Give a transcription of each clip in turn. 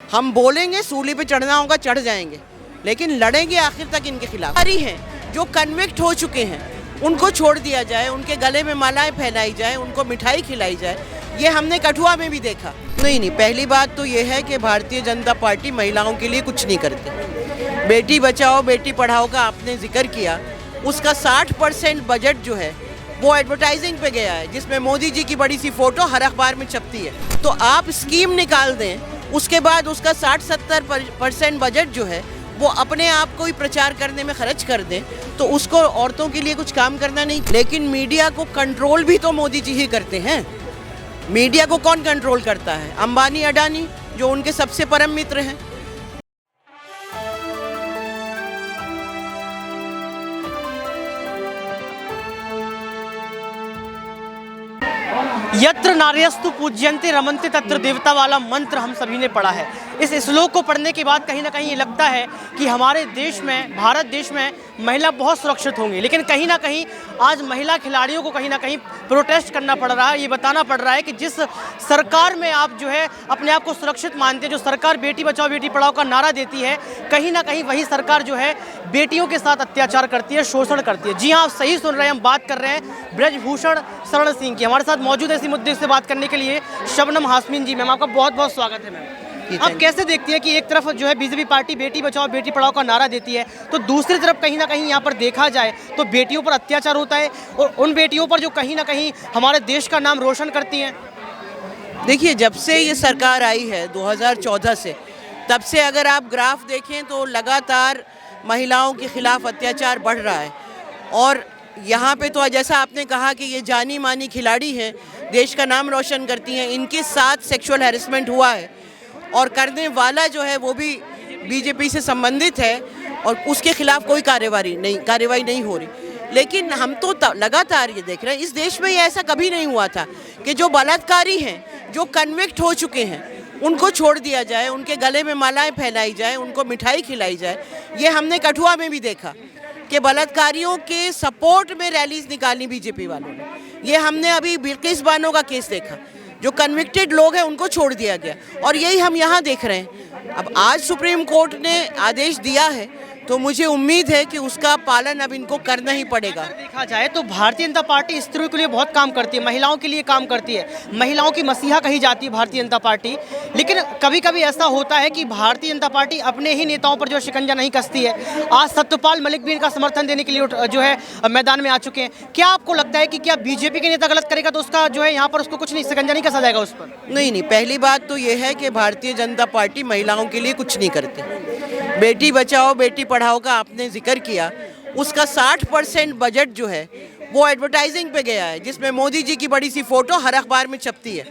हम बोलेंगे, सूली पे चढ़ना होगा चढ़ जाएंगे, लेकिन लड़ेंगे आखिर तक इनके खिलाफ। सारी हैं जो कन्विक्ट हो चुके हैं उनको छोड़ दिया जाए, उनके गले में मालाएं पहनाई जाए, उनको मिठाई खिलाई जाए। ये हमने कठुआ में भी देखा। नहीं, पहली बात तो ये है कि भारतीय जनता पार्टी महिलाओं के लिए कुछ नहीं करती। बेटी बचाओ बेटी पढ़ाओ का आपने जिक्र किया, उसका 60% बजट जो है वो एडवर्टाइजिंग पे गया है, जिसमें मोदी जी की बड़ी सी फोटो हर अखबार में छपती है। तो आप स्कीम निकाल दें, उसके बाद उसका 60-70% बजट जो है वो अपने आप को ही प्रचार करने में खर्च कर दें, तो उसको औरतों के लिए कुछ काम करना नहीं। लेकिन मीडिया को कंट्रोल भी तो मोदी जी ही करते हैं। मीडिया को कौन कंट्रोल करता है? अंबानी अडानी, जो उनके सबसे परम मित्र हैं। यत्र नार्यस्तु पूज्यन्ते रमन्ते तत्र देवता वाला मंत्र हम सभी ने पढ़ा है। इस श्लोक को पढ़ने के बाद कहीं ना कहीं ये लगता है कि हमारे देश में, भारत देश में महिला बहुत सुरक्षित होंगी, लेकिन कहीं ना कहीं आज महिला खिलाड़ियों को कहीं ना कहीं प्रोटेस्ट करना पड़ रहा है। ये बताना पड़ रहा है कि जिस सरकार में आप जो है अपने आप को सुरक्षित मानते हैं, जो सरकार बेटी बचाओ बेटी पढ़ाओ का नारा देती है, कहीं ना कहीं वही सरकार जो है बेटियों के साथ अत्याचार करती है, शोषण करती है। जी हाँ, आप सही सुन रहे हैं, हम बात कर रहे हैं ब्रजभूषण शरण सिंह की। हमारे साथ मौजूद है इसी मुद्दे से बात करने के लिए शबनम हासमीन जी। मैम, आपका बहुत बहुत स्वागत है। मैम, आप कैसे देखती हैं कि एक तरफ जो है बीजेपी पार्टी बेटी बचाओ बेटी पढ़ाओ का नारा देती है, तो दूसरी तरफ कहीं ना कहीं यहाँ पर देखा जाए तो बेटियों पर अत्याचार होता है, और उन बेटियों पर जो कहीं ना कहीं हमारे देश का नाम रोशन करती हैं? देखिए, जब से ये सरकार आई है 2014 से, तब से अगर आप ग्राफ देखें तो लगातार महिलाओं के खिलाफ अत्याचार बढ़ रहा है। और यहाँ पे तो जैसा आपने कहा कि ये जानी मानी खिलाड़ी हैं, देश का नाम रोशन करती हैं, इनके साथ सेक्सुअल हैरेसमेंट हुआ है और करने वाला जो है वो भी बीजेपी से संबंधित है, और उसके खिलाफ कोई कार्रवाई नहीं हो रही। लेकिन हम तो लगातार ये देख रहे हैं, इस देश में ये ऐसा कभी नहीं हुआ था कि जो बलात्कारी हैं, जो कन्विक्ट हो चुके हैं, उनको छोड़ दिया जाए, उनके गले में मालाएं पहनाई जाए, उनको मिठाई खिलाई जाए। ये हमने कठुआ में भी देखा कि बलात्कारियों के सपोर्ट में रैलीज निकाली बीजेपी वालों ने। ये हमने अभी बिल्किस बानो का केस देखा, जो कन्विक्टेड लोग हैं उनको छोड़ दिया गया, और यही हम यहाँ देख रहे हैं। अब आज सुप्रीम कोर्ट ने आदेश दिया है, तो मुझे उम्मीद है कि उसका पालन अब इनको करना ही पड़ेगा। देखा जाए तो भारतीय जनता पार्टी स्त्रियों के लिए बहुत काम करती है, महिलाओं के लिए काम करती है, महिलाओं की मसीहा कही जाती है भारतीय जनता पार्टी। लेकिन कभी कभी ऐसा होता है कि भारतीय जनता पार्टी अपने ही नेताओं पर जो शिकंजा नहीं कसती है। आज सत्यपाल मलिक भी इनका समर्थन देने के लिए जो है मैदान में आ चुके हैं। क्या आपको लगता है कि क्या बीजेपी के नेता गलत करेगा तो उसका जो है यहाँ पर उसको कुछ नहीं, शिकंजा नहीं कसा जाएगा उस पर? नहीं, पहली बात तो ये है कि भारतीय जनता पार्टी महिलाओं के लिए कुछ नहीं करती। बेटी बचाओ बेटी पढ़ाओ का आपने जिक्र किया, उसका 60% बजट जो है वो एडवर्टाइजिंग पे गया है, जिसमें मोदी जी की बड़ी सी फोटो हर अखबार में छपती है।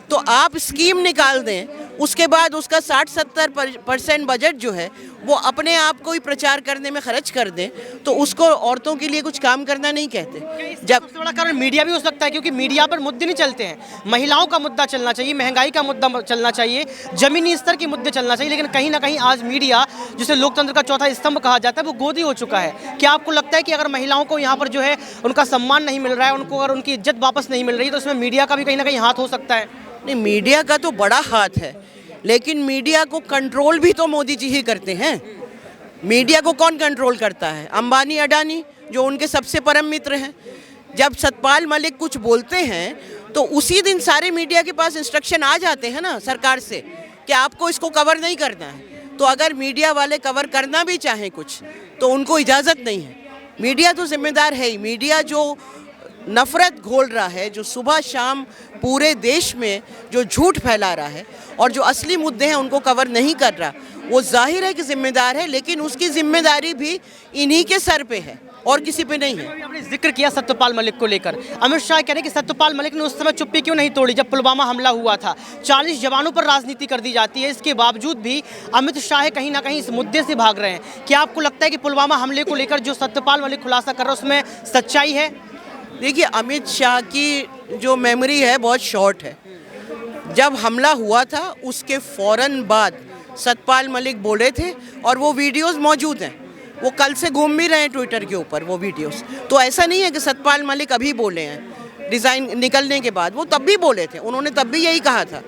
तो आप स्कीम निकाल दें, उसके बाद उसका 60-70% बजट जो है वो अपने आप को ही प्रचार करने में खर्च कर दें, तो उसको औरतों के लिए कुछ काम करना नहीं कहते। जब सबसे बड़ा कारण मीडिया भी हो सकता है, क्योंकि मीडिया पर मुद्दे नहीं चलते हैं। महिलाओं का मुद्दा चलना चाहिए, महंगाई का मुद्दा चलना चाहिए, जमीनी स्तर के मुद्दे चलना चाहिए, लेकिन कहीं ना कहीं आज मीडिया, जिसे लोकतंत्र का चौथा स्तंभ कहा जाता है, वो गोदी हो चुका है। क्या आपको लगता है कि अगर महिलाओं को यहाँ पर जो है उनका सम्मान नहीं मिल रहा है, उनको अगर उनकी इज्जत वापस नहीं मिल रही, तो इसमें मीडिया का भी कहीं ना कहीं हाथ हो सकता है? नहीं, मीडिया का तो बड़ा हाथ है, लेकिन मीडिया को कंट्रोल भी तो मोदी जी ही करते हैं। मीडिया को कौन कंट्रोल करता है? अंबानी अडानी, जो उनके सबसे परम मित्र हैं। जब सतपाल मलिक कुछ बोलते हैं तो उसी दिन सारे मीडिया के पास इंस्ट्रक्शन आ जाते हैं ना सरकार से कि आपको इसको कवर नहीं करना है। तो अगर मीडिया वाले कवर करना भी चाहें कुछ, तो उनको इजाज़त नहीं है। मीडिया तो जिम्मेदार है ही। मीडिया जो नफ़रत घोल रहा है, जो सुबह शाम पूरे देश में जो झूठ फैला रहा है और जो असली मुद्दे हैं उनको कवर नहीं कर रहा, वो जाहिर है कि जिम्मेदार है, लेकिन उसकी जिम्मेदारी भी इन्हीं के सर पे है और किसी पे नहीं है। आपने जिक्र किया सत्यपाल मलिक को लेकर, अमित शाह कह रहे हैं कि सत्यपाल मलिक ने उस समय चुप्पी क्यों नहीं तोड़ी जब पुलवामा हमला हुआ था। 40 जवानों पर राजनीति कर दी जाती है, इसके बावजूद भी अमित शाह कहीं ना कहीं इस मुद्दे से भाग रहे हैं। क्या आपको लगता है कि पुलवामा हमले को लेकर जो सत्यपाल मलिक खुलासा कर रहा है उसमें सच्चाई है? देखिए, अमित शाह की जो मेमोरी है बहुत शॉर्ट है। जब हमला हुआ था उसके फ़ौरन बाद सतपाल मलिक बोले थे, और वो वीडियोस मौजूद हैं, वो कल से घूम भी रहे हैं ट्विटर के ऊपर वो वीडियोस। तो ऐसा नहीं है कि सतपाल मलिक अभी बोले हैं, डिज़ाइन निकलने के बाद वो तब भी बोले थे। उन्होंने तब भी यही कहा था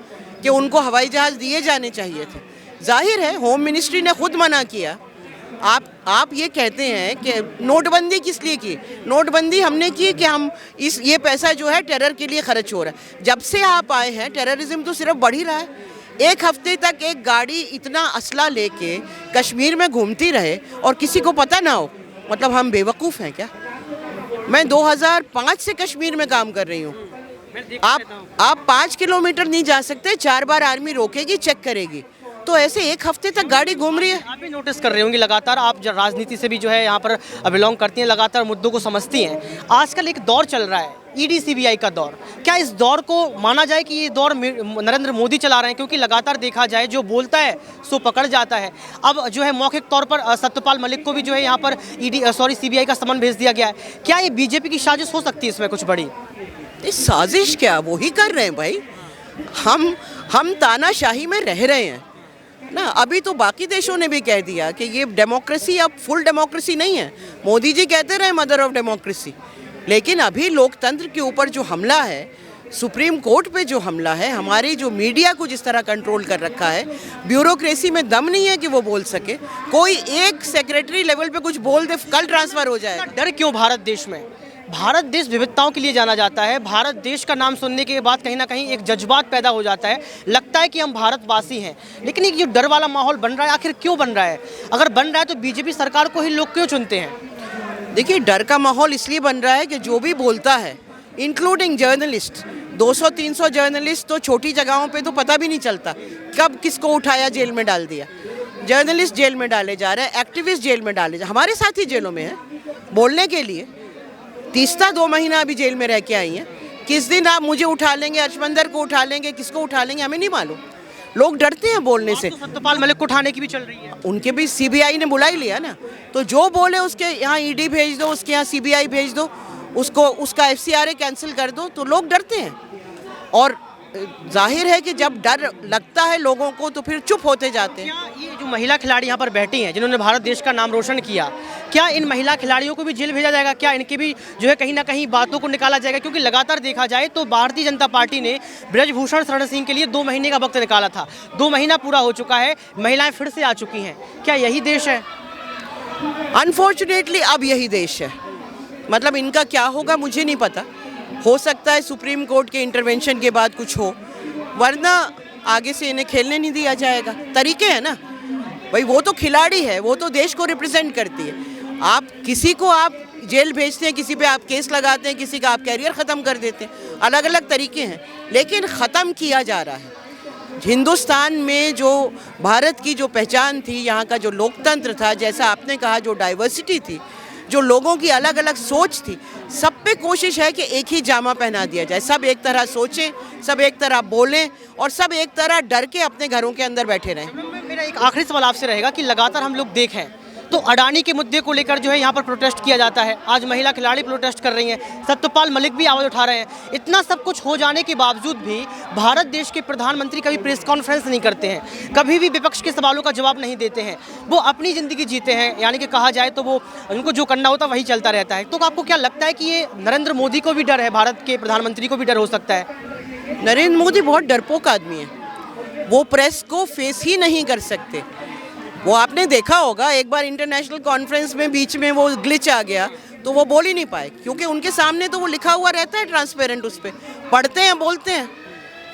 कि उनको हवाई जहाज़ दिए जाने चाहिए थे, जाहिर है होम मिनिस्ट्री ने खुद मना किया। आप ये कहते हैं कि नोटबंदी किस लिए की? नोटबंदी हमने की कि हम ये पैसा जो है टेरर के लिए खर्च हो रहा है। जब से आप आए हैं टेररिज्म तो सिर्फ बढ़ ही रहा है। एक हफ्ते तक एक गाड़ी इतना असला लेके कश्मीर में घूमती रहे और किसी को पता ना हो, मतलब हम बेवकूफ़ हैं क्या? मैं 2005 से कश्मीर में काम कर रही हूँ। आप 5 किलोमीटर नहीं जा सकते, 4 बार आर्मी रोकेगी, चेक करेगी। तो ऐसे एक हफ्ते तक गाड़ी घूम रही है। आप भी नोटिस कर रहे होंगे लगातार, आप जो राजनीति से भी जो है यहाँ पर बिलोंग करती हैं, लगातार मुद्दों को समझती हैं। आजकल एक दौर चल रहा है ईडी सीबीआई का दौर। क्या इस दौर को माना जाए कि ये दौर नरेंद्र मोदी चला रहे हैं? क्योंकि लगातार देखा जाए जो बोलता है सो पकड़ जाता है। अब जो है मौखिक तौर पर सत्यपाल मलिक को भी जो है यहाँ पर सीबीआई का समन भेज दिया गया है। क्या ये बीजेपी की साजिश हो सकती है इसमें कुछ बड़ी? साजिश क्या, वो ही कर रहे हैं भाई। हम तानाशाही में रह रहे हैं ना। अभी तो बाकी देशों ने भी कह दिया कि ये डेमोक्रेसी अब फुल डेमोक्रेसी नहीं है। मोदी जी कहते रहे मदर ऑफ डेमोक्रेसी, लेकिन अभी लोकतंत्र के ऊपर जो हमला है, सुप्रीम कोर्ट पे जो हमला है, हमारी जो मीडिया को जिस तरह कंट्रोल कर रखा है, ब्यूरोक्रेसी में दम नहीं है कि वो बोल सके। कोई एक सेक्रेटरी लेवल पे कुछ बोल दे, कल ट्रांसफर हो जाए। डर क्यों भारत देश में? भारत देश विविधताओं के लिए जाना जाता है। भारत देश का नाम सुनने के बाद कहीं ना कहीं एक जज्बात पैदा हो जाता है, लगता है कि हम भारतवासी हैं। लेकिन एक जो डर वाला माहौल बन रहा है, आखिर क्यों बन रहा है? अगर बन रहा है तो बीजेपी सरकार को ही लोग क्यों चुनते हैं? देखिए, डर का माहौल इसलिए बन रहा है कि जो भी बोलता है, इंक्लूडिंग जर्नलिस्ट, 200-300 जर्नलिस्ट तो छोटी जगहों पे तो पता भी नहीं चलता कब किसको उठाया जेल में डाल दिया। जर्नलिस्ट जेल में डाले जा रहे हैं, एक्टिविस्ट जेल में डाले जा, हमारे साथी जेलों में है बोलने के लिए। तीस्ता 2 महीना अभी जेल में रह के आई हैं। किस दिन आप मुझे उठा लेंगे, अर्शमंदर को उठा लेंगे, किसको उठा लेंगे, हमें नहीं मालूम। लोग डरते हैं बोलने से। तो सत्यपाल मलिक को उठाने की भी चल रही है। उनके भी सीबीआई ने बुला ही लिया ना, तो जो बोले उसके यहाँ ईडी भेज दो, उसके यहाँ सीबीआई भेज दो, उसका एफसीआरए कैंसिल कर दो। तो लोग डरते हैं, और जाहिर है कि जब डर लगता है लोगों को तो फिर चुप होते जाते हैं। क्या ये जो महिला खिलाड़ी यहाँ पर बैठी हैं, जिन्होंने भारत देश का नाम रोशन किया, क्या इन महिला खिलाड़ियों को भी जेल भेजा जाएगा? क्या इनकी भी जो है कहीं ना कहीं बातों को निकाला जाएगा? क्योंकि लगातार देखा जाए तो भारतीय जनता पार्टी ने ब्रजभूषण शरण सिंह के लिए 2 महीने का वक्त निकाला था। 2 महीना पूरा हो चुका है, महिलाएं फिर से आ चुकी हैं। क्या यही देश है? अनफॉर्चुनेटली अब यही देश है। मतलब इनका क्या होगा मुझे नहीं पता। हो सकता है सुप्रीम कोर्ट के इंटरवेंशन के बाद कुछ हो, वरना आगे से इन्हें खेलने नहीं दिया जाएगा। तरीके हैं ना भाई, वो तो खिलाड़ी है, वो तो देश को रिप्रेजेंट करती है। आप किसी को आप जेल भेजते हैं, किसी पे आप केस लगाते हैं, किसी का आप कैरियर ख़त्म कर देते हैं। अलग अलग तरीके हैं, लेकिन ख़त्म किया जा रहा है। हिंदुस्तान में जो भारत की जो पहचान थी, यहाँ का जो लोकतंत्र था, जैसा आपने कहा जो डाइवर्सिटी थी, जो लोगों की अलग अलग सोच थी, सब पे कोशिश है कि एक ही जामा पहना दिया जाए। सब एक तरह सोचें, सब एक तरह बोलें, और सब एक तरह डर के अपने घरों के अंदर बैठे रहें। मेरा एक आखिरी सवाल आपसे रहेगा कि लगातार हम लोग देखें तो अडानी के मुद्दे को लेकर जो है यहाँ पर प्रोटेस्ट किया जाता है। आज महिला खिलाड़ी प्रोटेस्ट कर रही हैं, सत्यपाल मलिक भी आवाज़ उठा रहे हैं। इतना सब कुछ हो जाने के बावजूद भी भारत देश के प्रधानमंत्री कभी प्रेस कॉन्फ्रेंस नहीं करते हैं, कभी भी विपक्ष के सवालों का जवाब नहीं देते हैं। वो अपनी ज़िंदगी जीते हैं, यानी कि कहा जाए तो वो उनको जो करना होता है वही चलता रहता है। तो आपको क्या लगता है कि ये नरेंद्र मोदी को भी डर है, भारत के प्रधानमंत्री को भी डर हो सकता है? नरेंद्र मोदी बहुत डरपोक आदमी है, वो प्रेस को फेस ही नहीं कर सकते। वो आपने देखा होगा, एक बार इंटरनेशनल कॉन्फ्रेंस में बीच में वो ग्लिच आ गया तो वो बोल ही नहीं पाए, क्योंकि उनके सामने तो वो लिखा हुआ रहता है ट्रांसपेरेंट, उस पर पढ़ते हैं, बोलते हैं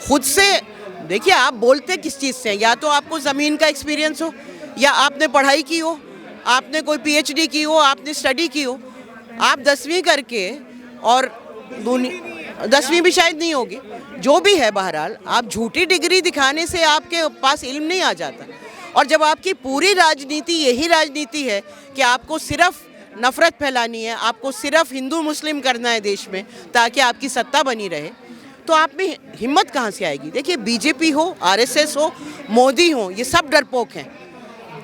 खुद से। देखिए, आप बोलते किस चीज़ से हैं? या तो आपको ज़मीन का एक्सपीरियंस हो, या आपने पढ़ाई की हो, आपने कोई PhD की हो, आपने स्टडी की हो। आप 10वीं करके, और 10वीं भी शायद नहीं होगी, जो भी है, बहरहाल आप झूठी डिग्री दिखाने से आपके पास इल्म नहीं आ जाता। और जब आपकी पूरी राजनीति यही राजनीति है कि आपको सिर्फ नफ़रत फैलानी है, आपको सिर्फ हिंदू मुस्लिम करना है देश में ताकि आपकी सत्ता बनी रहे, तो आप में हिम्मत कहाँ से आएगी? देखिए, बीजेपी हो, RSS हो, मोदी हो, ये सब डरपोक हैं।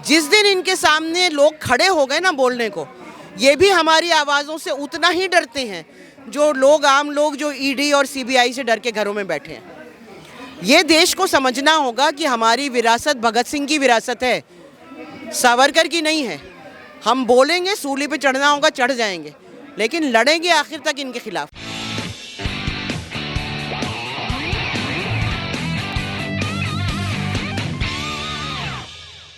जिस दिन इनके सामने लोग खड़े हो गए ना बोलने को, ये भी हमारी आवाज़ों से उतना ही डरते हैं जो लोग, आम लोग जो ED और CBI से डर के घरों में बैठे हैं। ये देश को समझना होगा कि हमारी विरासत भगत सिंह की विरासत है, सावरकर की नहीं है। हम बोलेंगे, सूली पे चढ़ना होगा चढ़ जाएंगे, लेकिन लड़ेंगे आखिर तक इनके खिलाफ।